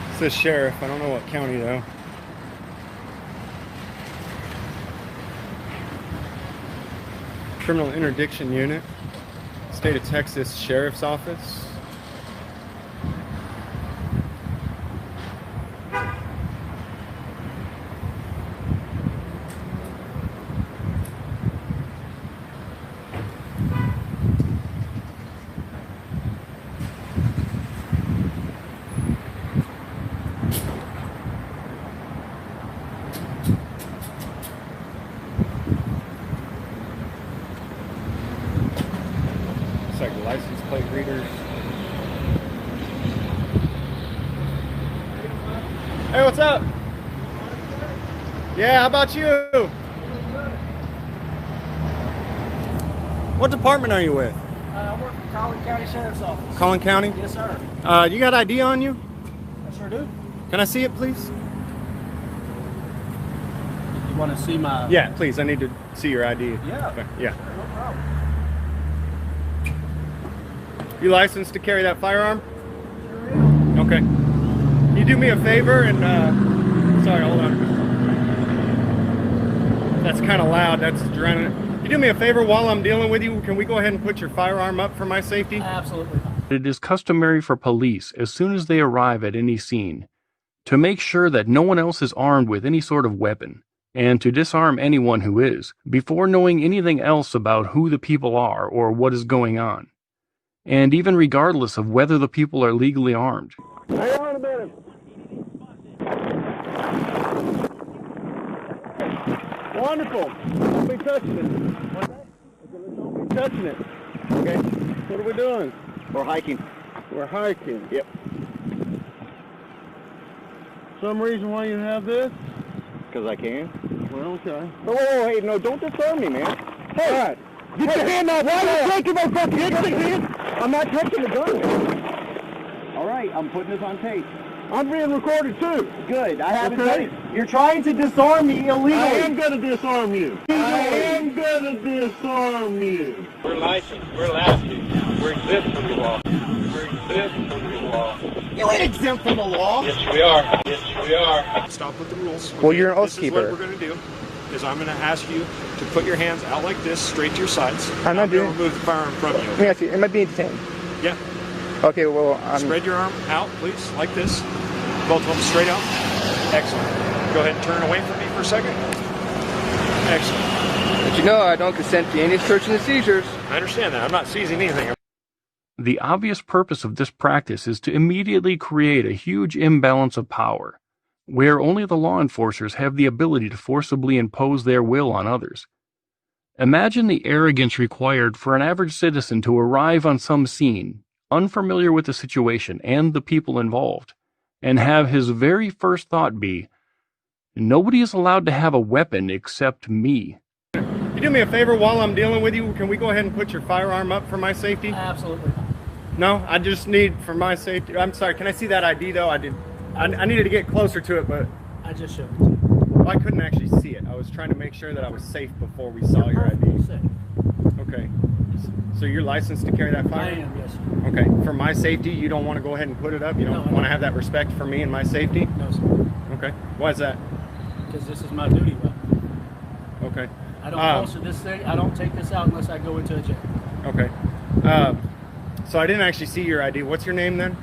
It says sheriff. I don't know what county though. Criminal Interdiction Unit, State of Texas Sheriff's Office. Looks like license plate readers. Hey, what's up? Yeah, how about you? What department are you with? I work for Collin County Sheriff's Office. Collin County? Yes, sir. You got ID on you? I sure do. Can I see it, please? You want to see my... Yeah, please. I need to see your ID. Yeah. Okay. Yeah. Sure, no problem. You licensed to carry that firearm? Sure am. Okay. Can you do me a favor and, sorry, hold on. That's kind of loud. That's drowning it. Can you do me a favor while I'm dealing with you? Can we go ahead and put your firearm up for my safety? Absolutely. It is customary for police, as soon as they arrive at any scene, to make sure that no one else is armed with any sort of weapon, and to disarm anyone who is, before knowing anything else about who the people are or what is going on, and even regardless of whether the people are legally armed. Hang on a minute. Wonderful. Don't be touching it. What's that? Don't be touching it. Okay. What are we doing? We're hiking. We're hiking. Yep. Some reason why you have this? Because I can. Well, okay. Oh, hey, no, don't disarm me, man. Hey, All right. get your hand out. Why are you taking my fucking hand? I'm not touching the gun. All right, I'm putting this on tape. I'm being recorded too. Good. I haven't Okay. done it. You're trying to disarm me illegally. I am going to disarm you. I am going to disarm you. We're licensed. We're allowed to. We're exempt from the law. We're exempt from the law. You ain't exempt from the law. Yes, we are. Yes, we are. Stop with the rules. Well, you're an oath This keeper. is what we're going to do. Is I'm going to ask you to put your hands out like this, straight to your sides. I'm not going doing- to remove the firearm from you. Let me ask you, am I being detained? Yeah. Okay, well, Spread your arm out, please, like this. Both of them straight out. Excellent. Go ahead and turn away from me for a second. Excellent. But you know I don't consent to any search and seizures. I understand that. I'm not seizing anything. The obvious purpose of this practice is to immediately create a huge imbalance of power, where only the law enforcers have the ability to forcibly impose their will on others. Imagine the arrogance required for an average citizen to arrive on some scene, unfamiliar with the situation and the people involved, and have his very first thought be, "Nobody is allowed to have a weapon except me." you do me a favor while I'm dealing with you? Can we go ahead and put your firearm up for my safety? Absolutely. No, I just need for my safety. I'm sorry. Can I see that ID though? I needed to get closer to it, but I just showed it to you. well, I couldn't actually see it. I was trying to make sure that I was safe before we saw your ID. Sick. Okay. So you're licensed to carry that I firearm? am, yes, sir. Okay. For my safety, you don't want to go ahead and put it up? You No, don't I want to don't. have that respect for me and my safety? No, sir. Okay. Why is that? Because this is my duty weapon. Okay. I don't holster this thing. I don't take this out unless I go into a jail. Okay. So I didn't actually see your ID. What's your name then?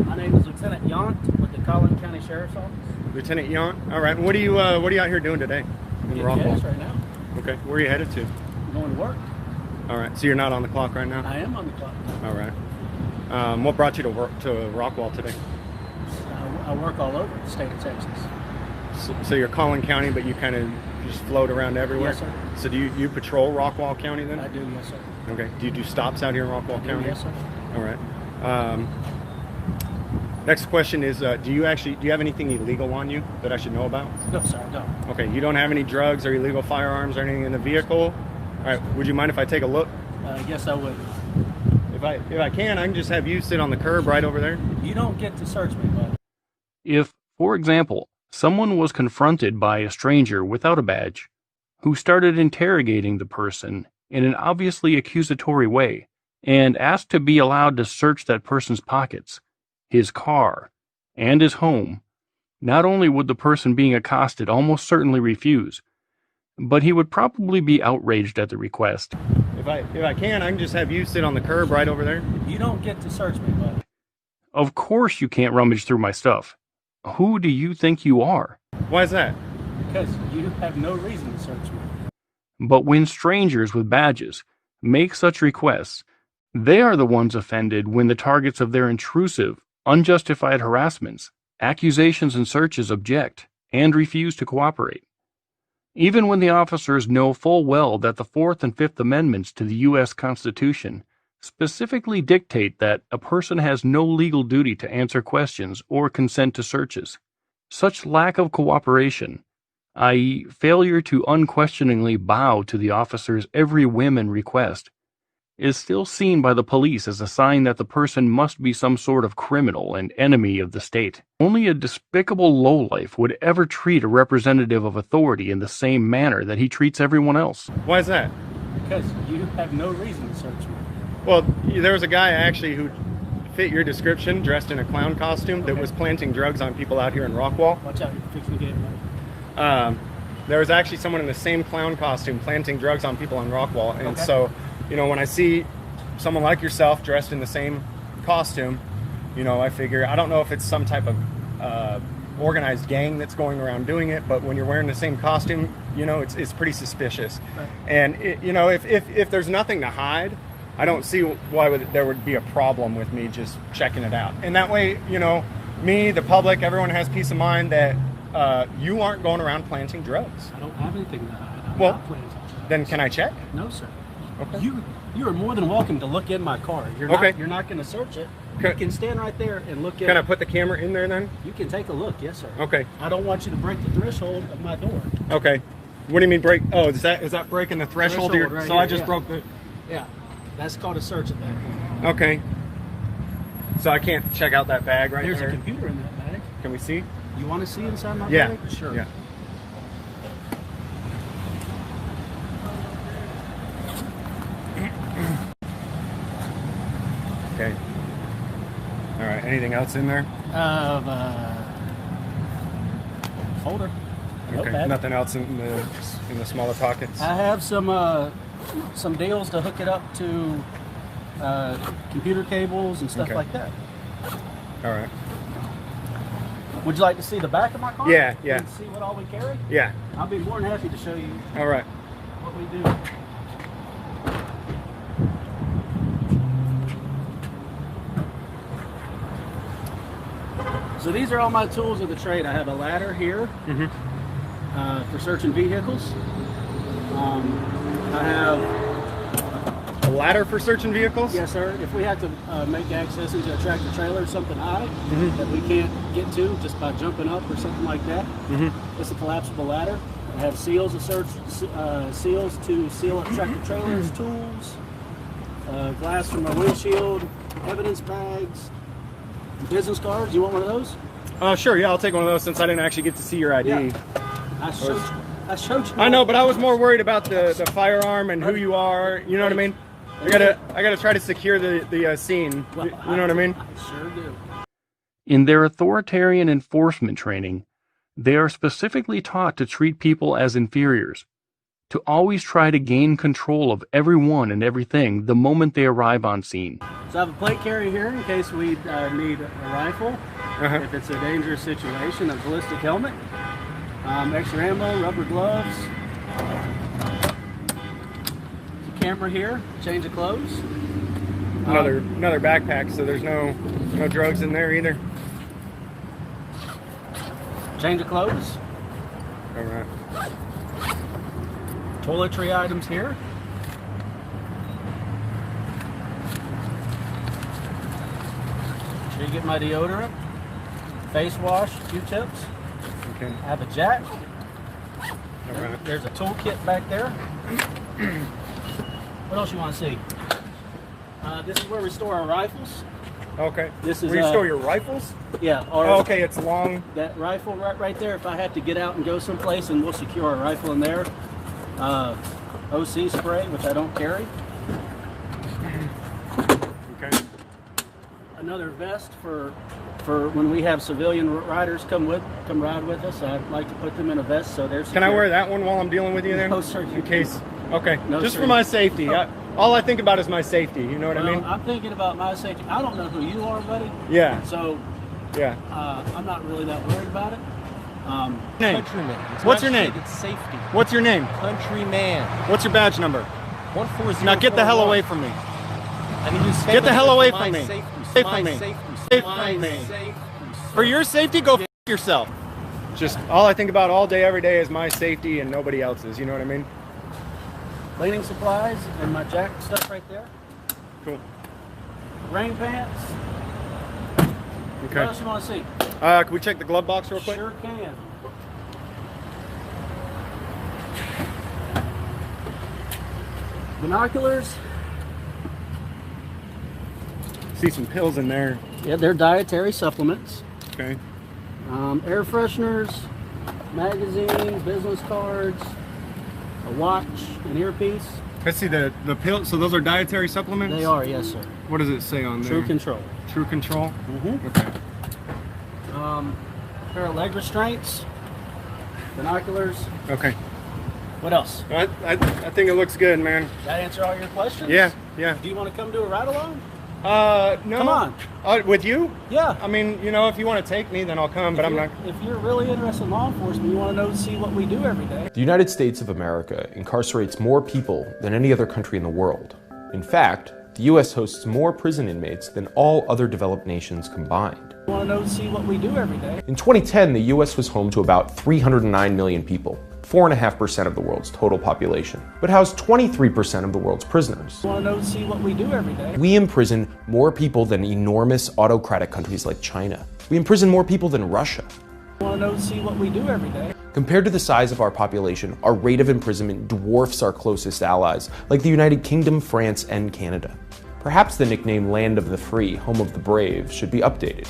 My name is Lieutenant Yount with the Collin County Sheriff's Office. Lieutenant Yount. All right. What are you out here doing today? In Getting Rockwall. gas right now. Okay. Where are you headed to? I'm going to work. All right. So you're not on the clock right now? I am on the clock. All right. What brought you to work to Rockwall today? I work all over the state of Texas. So you're Collin County, but you kind of just float around everywhere? Yes, sir. So do you patrol Rockwall County then? I do, yes, sir. Okay. Do you do stops out here in Rockwall County? Yes, sir. All right. Next question is, do you have anything illegal on you that I should know about? No, sir, I don't. Okay. You don't have any drugs or illegal firearms or anything in the vehicle? All right. Would you mind if I take a look? Yes, I would. If I can just have you sit on the curb right over there. You don't get to search me, bud. If, for example, someone was confronted by a stranger without a badge, who started interrogating the person in an obviously accusatory way and asked to be allowed to search that person's pockets, his car, and his home. Not only would the person being accosted almost certainly refuse, but he would probably be outraged at the request. If I can just have you sit on the curb right over there. You don't get to search me, bud. Of course you can't rummage through my stuff. Who do you think you are? Why is that? Because you have no reason to search me. But when strangers with badges make such requests, they are the ones offended when the targets of their intrusive, unjustified harassments, accusations, and searches object and refuse to cooperate. Even when the officers know full well that the Fourth and Fifth Amendments to the U.S. Constitution specifically dictate that a person has no legal duty to answer questions or consent to searches. Such lack of cooperation, i.e., failure to unquestioningly bow to the officer's every whim and request, is still seen by the police as a sign that the person must be some sort of criminal and enemy of the state. Only a despicable lowlife would ever treat a representative of authority in the same manner that he treats everyone else. Why is that? Because you have no reason to search me. Well, there was a guy actually who fit your description, dressed in a clown costume, that was planting drugs on people out here in Rockwall. Watch out, you're fixing to get me. There was actually someone in the same clown costume planting drugs on people on Rockwall, and so, you know, when I see someone like yourself dressed in the same costume, you know, I figure, I don't know if it's some type of organized gang that's going around doing it, but when you're wearing the same costume, you know, it's pretty suspicious. Right. And, you know, if there's nothing to hide, I don't see why there would be a problem with me just checking it out. And that way, you know, me, the public, everyone has peace of mind that you aren't going around planting drugs. I don't have anything to hide. I'm well, not planting drugs. Then can I check? No, sir. Okay. You are more than welcome to look in my car. You're not going to search it. You can stand right there and look at it. Can I put the camera in there then? You can take a look, yes, sir. Okay. I don't want you to break the threshold of my door. Okay. What do you mean break? Oh, is that breaking the threshold here? Right so here, I just broke the... Yeah. That's called a search at that point. Okay. So I can't check out that bag right there? There's a computer in that bag. Can we see? You want to see inside my yeah. bag? Sure. Yeah. Okay. All right. Anything else in there? Folder. Okay. Notepad. Nothing else in the smaller pockets. I have some deals to hook it up to computer cables and stuff like that. All right. Would you like to see the back of my car? Yeah, yeah. And see what all we carry? Yeah. I'll be more than happy to show you. All right. What we do. So these are all my tools of the trade. I have a ladder here for searching vehicles. I have a ladder for searching vehicles? Yes, sir. If we have to make access into a tractor trailer, something high that we can't get to just by jumping up or something like that, it's a collapsible ladder. I have seals to search, seals to seal up tractor trailers, tools, glass from my windshield, evidence bags, business cards. You want one of those? Sure. Yeah, I'll take one of those since I didn't actually get to see your ID. Yeah. I showed you. I know, but I was more worried about the firearm and who you are. You know what I mean? I gotta try to secure the scene. You know what I mean? I sure do. In their authoritarian enforcement training, they are specifically taught to treat people as inferiors, to always try to gain control of everyone and everything the moment they arrive on scene. So I have a plate carrier here in case we need a rifle, if it's a dangerous situation, a ballistic helmet, extra ammo, rubber gloves, a camera here, change of clothes. Another backpack, so there's no drugs in there either. Change of clothes. All right. Toiletry items here. Here you get my deodorant, face wash, Q-tips. Okay. I have a jack. All right. There's a toolkit back there. What else you want to see? This is where we store our rifles. Okay. This is where you store your rifles? Yeah. Okay, it's long. That rifle right there. If I have to get out and go someplace, and we'll secure our rifle in there. OC spray, which I don't carry. Okay. Another vest for when we have civilian riders come ride with us. I'd like to put them in a vest so they're secure. Can I wear that one while I'm dealing with you there? No, sir. In case. Okay. No, just sir. for my safety. Oh. All I think about is my safety. You know what I mean? I'm thinking about my safety. I don't know who you are, buddy. Yeah. So Yeah. I'm not really that worried about it. Name. Countryman. It's What's not your name? shit, It's safety. What's your name? Countryman. What's your badge number? 14041. Now get the hell away from me. I need you to Get the hell away for from my me. Safety. Away My from me. safety. Away My from me. safety. For your safety, go f yourself. Just all I think about all day, every day is my safety and nobody else's. You know what I mean? Cleaning supplies and my jack stuff right there. Cool. Rain pants. Okay. What else you want to see? Can we check the glove box real quick? Sure can. Binoculars. See some pills in there. Yeah, they're dietary supplements. Okay. Air fresheners, magazines, business cards, a watch, an earpiece. I see the pills. So those are dietary supplements? They are, yes, sir. What does it say on there? True Control. True Control? Mm-hmm. Okay. Pair of leg restraints, binoculars. Okay. What else? I think it looks good, man. That answer all your questions? Yeah, yeah. Do you want to come do a ride along? No. Come on. With you? Yeah. I mean, you know, if you want to take me, then I'll come, but I'm not. If you're really interested in law enforcement, you want to see what we do every day. The United States of America incarcerates more people than any other country in the world. In fact, the U.S. hosts more prison inmates than all other developed nations combined. You want to see what we do every day. In 2010, the U.S. was home to about 309 million people, 4.5% of the world's total population, but housed 23% of the world's prisoners. You want to see what we do every day. We imprison more people than enormous autocratic countries like China. We imprison more people than Russia. You want to see what we do every day. Compared to the size of our population, our rate of imprisonment dwarfs our closest allies, like the United Kingdom, France, and Canada. Perhaps the nickname Land of the Free, Home of the Brave, should be updated.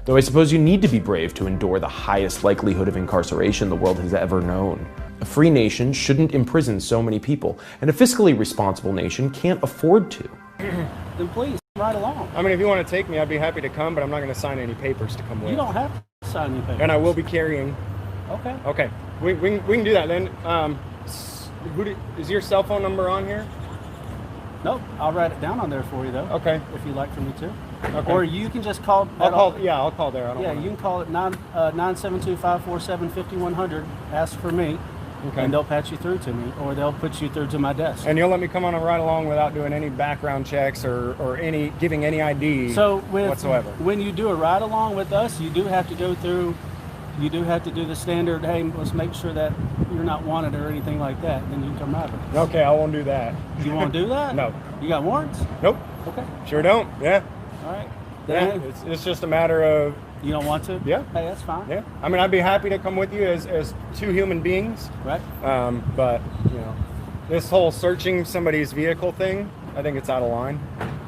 Though I suppose you need to be brave to endure the highest likelihood of incarceration the world has ever known. A free nation shouldn't imprison so many people, and a fiscally responsible nation can't afford to. Then please, ride along. I mean, if you want to take me, I'd be happy to come, but I'm not going to sign any papers to come with. You don't have to sign any papers. And I will be carrying. Okay. Okay. We can do that then. Is your cell phone number on here? Nope. I'll write it down on there for you, though. Okay. If you'd like for me to. Okay. Or you can just call. I'll call. Yeah, I'll call there. I don't Yeah, wanna... you can call it 972-547-5100. Ask for me, Okay. and they'll patch you through to me, or they'll put you through to my desk. And you'll let me come on a ride along without doing any background checks or any giving any ID whatsoever. When you do a ride along with us, you do have to go through. You do have to do the standard. Hey, let's make sure that you're not wanted or anything like that. Then you can come ride with us. Okay, I won't do that. You want to do that? No. You got warrants? Nope. Okay. Sure don't. Yeah. All right. Yeah. Then It's just a matter of. you don't want to? Yeah. Hey, that's fine. Yeah. I mean, I'd be happy to come with you as two human beings. Right. But you know, this whole searching somebody's vehicle thing, I think it's out of line.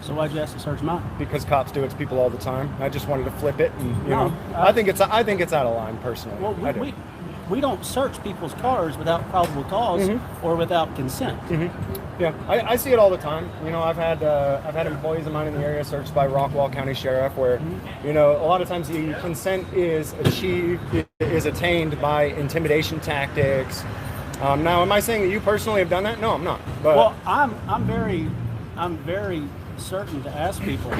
So why'd you ask to search mine? Because cops do it to people all the time. I just wanted to flip it, and you No, know, I think it's out of line personally. Well, I do. we don't search people's cars without probable cause or without consent. Yeah, I see it all the time. You know, I've had employees of mine in the area searched by Rockwall County Sheriff, where you know a lot of times the consent is attained by intimidation tactics. Now, am I saying that you personally have done that? No, I'm not. But Well, I'm very certain to ask people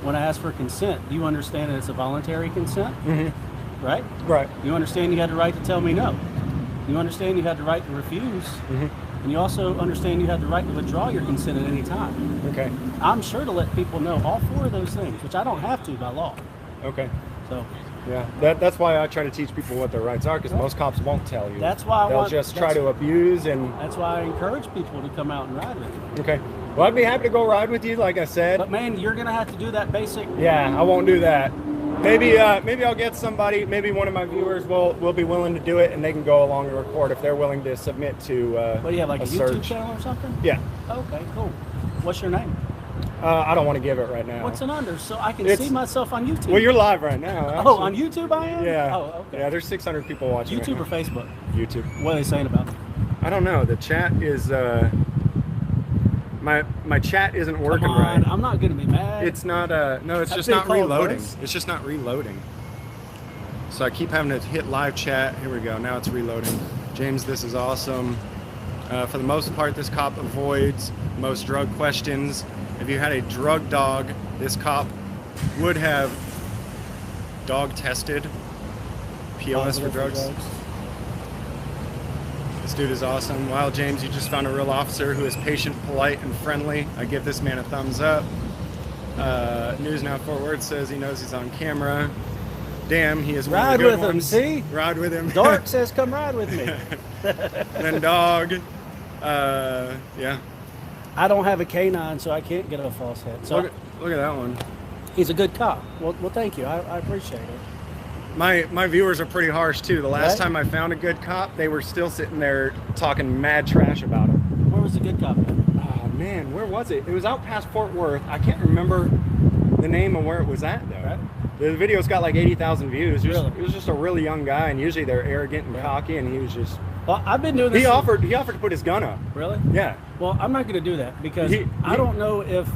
when I ask for consent. Do you understand that it's a voluntary consent? Right? right. You understand you had the right to tell me no. You understand you had the right to refuse. And you also understand you have the right to withdraw your consent at any time. Okay. I'm sure to let people know all four of those things, which I don't have to by law. Okay. So Yeah, that's why I try to teach people what their rights are, because most cops won't tell you. That's why they'll just try to abuse and. That's why I encourage people to come out and ride with me. Okay. Well, I'd be happy to go ride with you, like I said. But man, you're gonna have to do that basic. Yeah, I won't do that. Maybe I'll get somebody. Maybe one of my viewers will be willing to do it, and they can go along and record if they're willing to submit to. What do you have, like a YouTube search channel or something? Yeah. Okay, cool. What's your name? I don't want to give it right now. What's an under so I can It's- see myself on YouTube? Well, you're live right now. Oh, actually. on YouTube I am? Yeah. Oh, okay. Yeah, there's 600 people watching. YouTube or right Facebook? now. YouTube. What are they saying about me? I don't know. The chat is my chat isn't working Come on, right. I'm not gonna be mad. It's not no, it's I've just been not called reloading. worse. It's just not reloading. So I keep having to hit live chat. Here we go. Now it's reloading. James, this is awesome. For the most part, this cop avoids most drug questions. If you had a drug dog, this cop would have dog tested POS for drugs. This dude is awesome. Wow, James, you just found a real officer who is patient, polite, and friendly. I give this man a thumbs up. News Now Fort Worth says he knows he's on camera. Damn, he is one Ride of the good with him, ones. see? Ride with him. Dark says, "Come ride with me." Then dog. Yeah. I don't have a canine, so I can't get a false head. So Look at that one. he's a good cop. Well, thank you. I appreciate it. My viewers are pretty harsh too. The last Right? time I found a good cop, they were still sitting there talking mad trash about him. Where was the good cop? Oh man, where was it? It was out past Fort Worth. I can't remember the name of where it was at though. Right. The video's got like 80,000 views. Really? It was just a really young guy, and usually they're arrogant and cocky, and he was just. Well, I've been doing this. He offered to put his gun up. Really? Yeah. Well, I'm not going to do that because I don't know if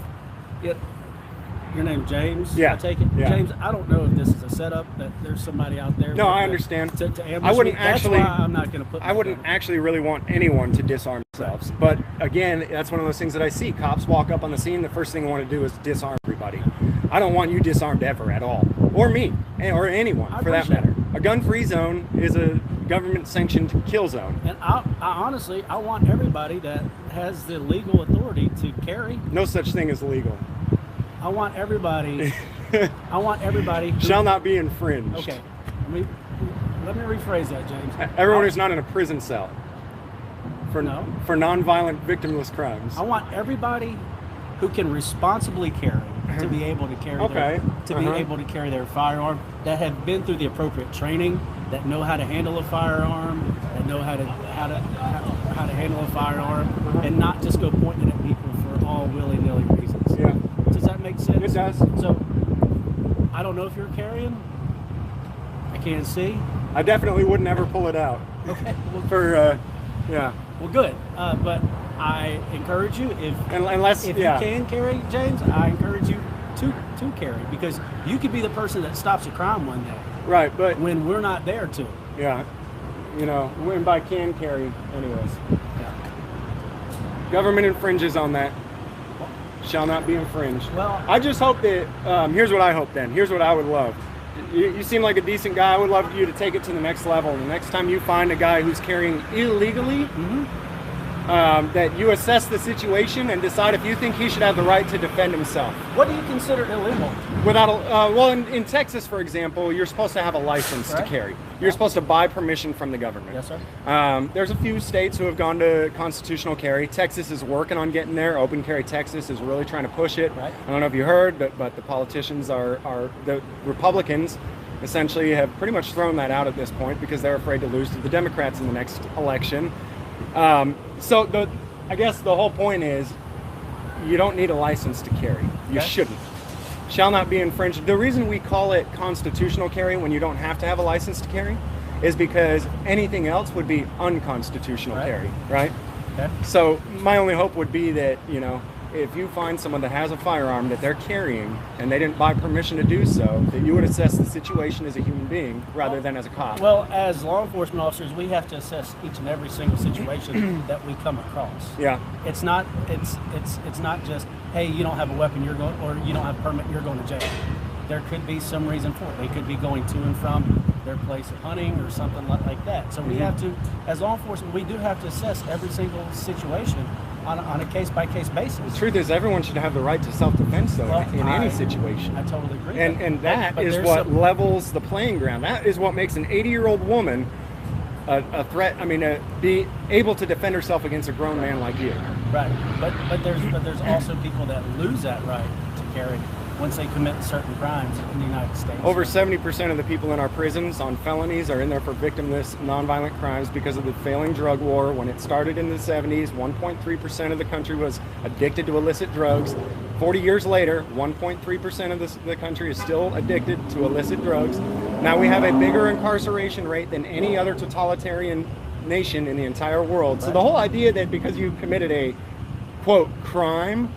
your name James. Yeah. I take it. Yeah. James. I don't know if this is a setup that there's somebody out there. No, that- I understand. To ambush I wouldn't me. That's actually. why I'm not going to put. I wouldn't actually really want anyone to disarm themselves. But again, that's one of those things that I see. Cops walk up on the scene. The first thing they want to do is disarm everybody. I don't want you disarmed ever at all, or me, or anyone for that appreciate matter. A gun-free zone is a government-sanctioned kill zone. And I honestly, I want everybody that has the legal authority to carry. No such thing as legal. I want everybody. I want everybody. Who, Shall not be infringed. Okay. Let me rephrase that, James. Everyone who's not in a prison cell for non-violent, victimless crimes. I want everybody who can responsibly carry to be able to carry be able to carry their firearm, that have been through the appropriate training, that know how to handle a firearm, that know how to handle a firearm, and not just go pointing at people for all willy-nilly reasons. Yeah. Does that make sense? It does. So I don't know if you're carrying. I can't see. I definitely would never pull it out. Okay. For yeah. Well, good. But I encourage you, if you can carry, James, I encourage you to carry, because you could be the person that stops a crime one day. Right, but when we're not there to. Yeah. You know, when by can carry, anyways. Yeah. Government infringes on that. Shall not be infringed. Well, I just hope that, here's what I hope then. Here's what I would love. You seem like a decent guy. I would love you to take it to the next level. The next time you find a guy who's carrying illegally, that you assess the situation and decide if you think he should have the right to defend himself. What do you consider illegal? Without well, in Texas, for example, you're supposed to have a license to carry. You're supposed to buy permission from the government. Yes, sir. There's a few states who have gone to constitutional carry. Texas is working on getting there. Open Carry Texas is really trying to push it. Right. I don't know if you heard, but the politicians are the Republicans essentially have pretty much thrown that out at this point because they're afraid to lose to the Democrats in the next election. So I guess the whole point is you don't need a license to carry. You shouldn't. Shall not be infringed. The reason we call it constitutional carry when you don't have to have a license to carry is because anything else would be unconstitutional carry, right? Okay. So my only hope would be that, you know, if you find someone that has a firearm that they're carrying and they didn't buy permission to do so, that you would assess the situation as a human being rather than as a cop. Well, as law enforcement officers, we have to assess each and every single situation that we come across. Yeah. It's not not just, hey, you don't have a weapon, you're going, or you don't have a permit, you're going to jail. There could be some reason for it. They could be going to and from their place of hunting or something like that. So we have to, as law enforcement, we do have to assess every single situation on a case-by-case basis. The truth is, everyone should have the right to self-defense, though, Well, in any situation. I totally agree. And that But is there's what some- levels the playing ground. That is what makes an 80-year-old woman a threat. I mean, be able to defend herself against a grown man like you. Right. But there's also people that lose that right to carry once they commit certain crimes in the United States. Over 70% of the people in our prisons on felonies are in there for victimless, nonviolent crimes because of the failing drug war. When it started in the 70s, 1.3% of the country was addicted to illicit drugs. 40 years later, 1.3% of the country is still addicted to illicit drugs. Now we have a bigger incarceration rate than any other totalitarian nation in the entire world. So the whole idea that because you committed a quote crime,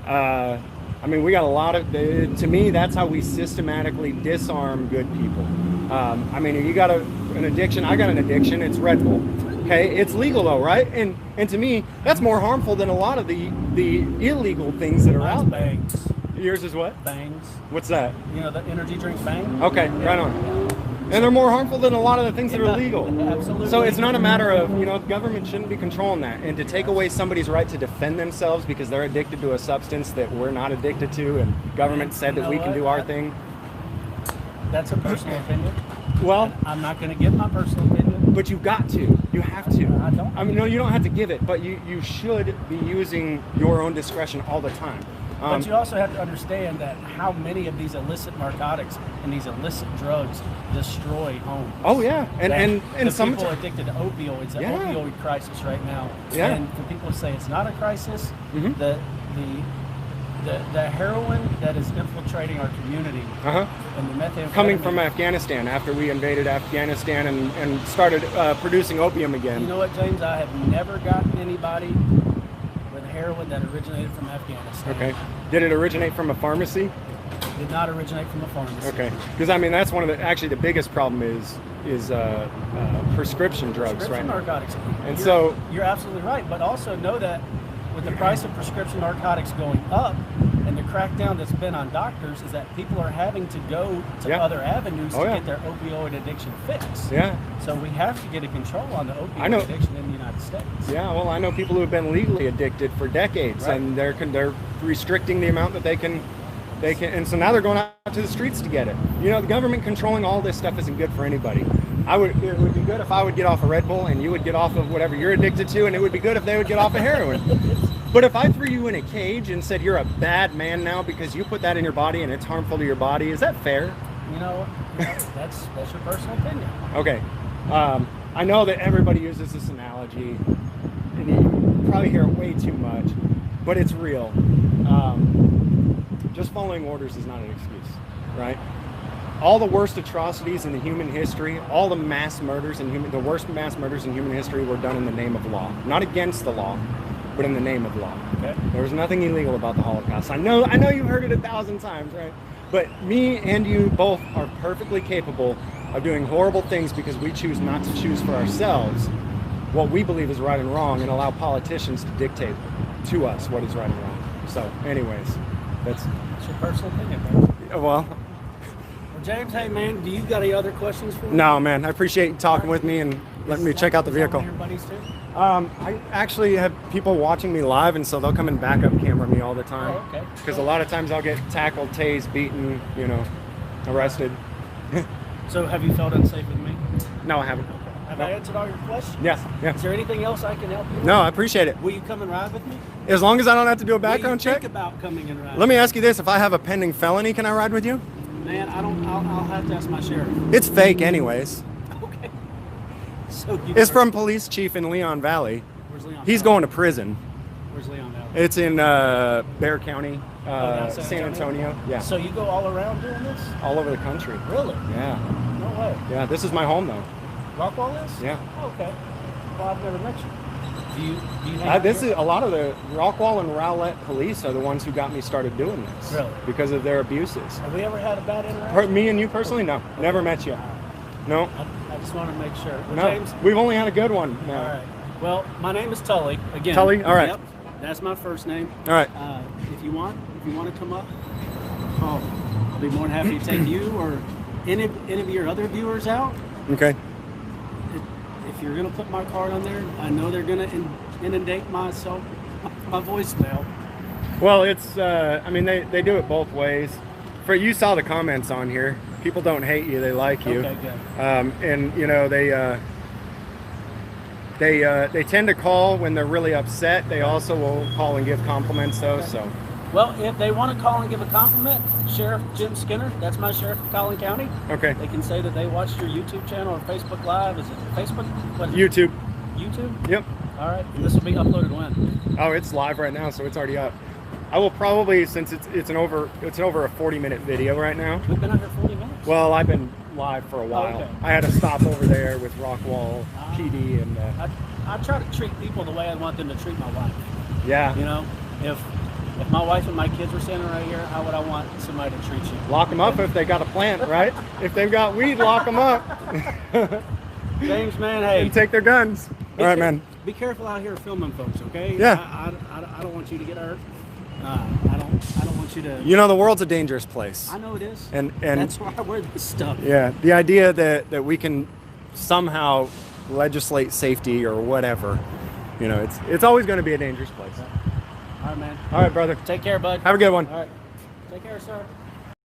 I mean, we got a lot of, to me, that's how we systematically disarm good people. I mean, you got an addiction, I got an addiction, it's Red Bull. Okay, it's legal though, right? And to me, that's more harmful than a lot of the illegal things that are out there. Bangs. Yours is what? Bangs. What's that? You know, the energy drink Bang? Okay, right on. And they're more harmful than a lot of the things that are legal. Absolutely. So it's not a matter of, you know, the government shouldn't be controlling that. And to take away somebody's right to defend themselves because they're addicted to a substance that we're not addicted to, and government said that we can do our thing. That's a personal opinion. Well, I'm not going to give my personal opinion. But you've got to. You have to. I don't. I mean, no, you don't have to give it, but you should be using your own discretion all the time. But you also have to understand that how many of these illicit narcotics and these illicit drugs destroy homes. Oh yeah, and the some people addicted to opioids, the opioid crisis right now. Yeah. And for people to say it's not a crisis, Mm-hmm. the heroin that is infiltrating our community and the methamphetamine coming from Afghanistan after we invaded Afghanistan and started producing opium again. You know what, James? I have never gotten anybody with heroin that originated from Afghanistan. Okay. Did it originate from a pharmacy? Did not originate from a pharmacy. Okay. Because I mean that's one of the biggest problem is prescription drugs Prescription right now. narcotics. And you're absolutely right, but also know that with the price of prescription narcotics going up and the crackdown that's been on doctors is that people are having to go to other avenues to get their opioid addiction fixed. Yeah. So we have to get a control on the opioid addiction in the United States. Yeah, well, I know people who have been legally addicted for decades, and they're restricting the amount that they can, and so now they're going out to the streets to get it. You know, the government controlling all this stuff isn't good for anybody. It would be good if I would get off of Red Bull and you would get off of whatever you're addicted to, and it would be good if they would get off of heroin. But if I threw you in a cage and said you're a bad man now because you put that in your body and it's harmful to your body, is that fair? You know, that's your personal opinion. Okay. I know that everybody uses this analogy, and you probably hear it way too much, but it's real. Just following orders is not an excuse, right? All the worst atrocities in the human history, all the mass murders the worst mass murders in human history were done in the name of law. Not against the law, but in the name of law. Okay. There was nothing illegal about the Holocaust. I know you've heard it 1,000 times, right? But me and you both are perfectly capable of doing horrible things because we choose not to choose for ourselves what we believe is right and wrong and allow politicians to dictate to us what is right and wrong. So, anyways, that's your personal opinion, man. Well, James, hey man, do you got any other questions for me? No, man. I appreciate you talking with me and letting me check out the vehicle. Your buddies too? I actually have people watching me live, and so they'll come and backup camera me all the time. Oh, okay. Because a lot of times I'll get tackled, tased, beaten, arrested. So have you felt unsafe with me? No, I haven't. Have I answered all your questions? Yes. Yeah. Is there anything else I can help you with? No, I appreciate it. Will you come and ride with me? As long as I don't have to do a background check. check. About coming and riding. Let me ask you this: if I have a pending felony, can I ride with you? Man, I'll have to ask my sheriff. It's fake, anyways. Okay. So it's from police chief in Leon Valley. Where's Leon? He's going to prison. Where's Leon Valley? It's in Bexar County, San Antonio. Yeah. So you go all around doing this? All over the country. Really? Yeah. No way. Yeah, this is my home though. Rockwall is? Yeah. Oh, okay. Well, I've never met you. Do you this is a lot of the Rockwall and Rowlett police are the ones who got me started doing this. Really? Because of their abuses. Have we ever had a bad interaction? Me and you personally, no. Never met you. No. I just want to make sure. Well, No. James, We've only had a good one now. all right. Well, my name is Tully. Again. Tully? All right. Yep. That's my first name. All right. If you want to come up, I'll be more than happy to take you or any of your other viewers out. Okay. If you're gonna put my card on there, I know they're gonna inundate my voicemail. Well, it's, I mean, they do it both ways. You saw the comments on here. People don't hate you, they like you. Okay, good. And, they tend to call when they're really upset. They also will call and give compliments, though, Okay. so. Well, if they want to call and give a compliment, Sheriff Jim Skinner, that's my sheriff of Collin County. Okay. They can say that they watched your YouTube channel or Facebook Live. Is it Facebook? What is YouTube. It? YouTube? Yep. All right. And this will be uploaded when? Oh, it's live right now, so it's already up. I will probably, since it's over a 40-minute video right now. We've been out here 40 minutes. Well, I've been live for a while. okay. I had to stop over there with Rockwall PD, and I try to treat people the way I want them to treat my wife. yeah, You know, if my wife and my kids were standing right here, how would I want somebody to treat you? lock them up if they got a plant, right? If they've got weed, lock them up James, man, hey. and take their guns. All right, man. Be careful out here filming folks, okay? Yeah. I don't want you to get hurt. I don't want you to. You know, the world's a dangerous place. I know it is. And that's why I wear this stuff. yeah, the idea that we can somehow legislate safety or whatever, you know, it's always going to be a dangerous place. All right, man. All right, brother. Take care, bud. Have a good one. All right. Take care, sir.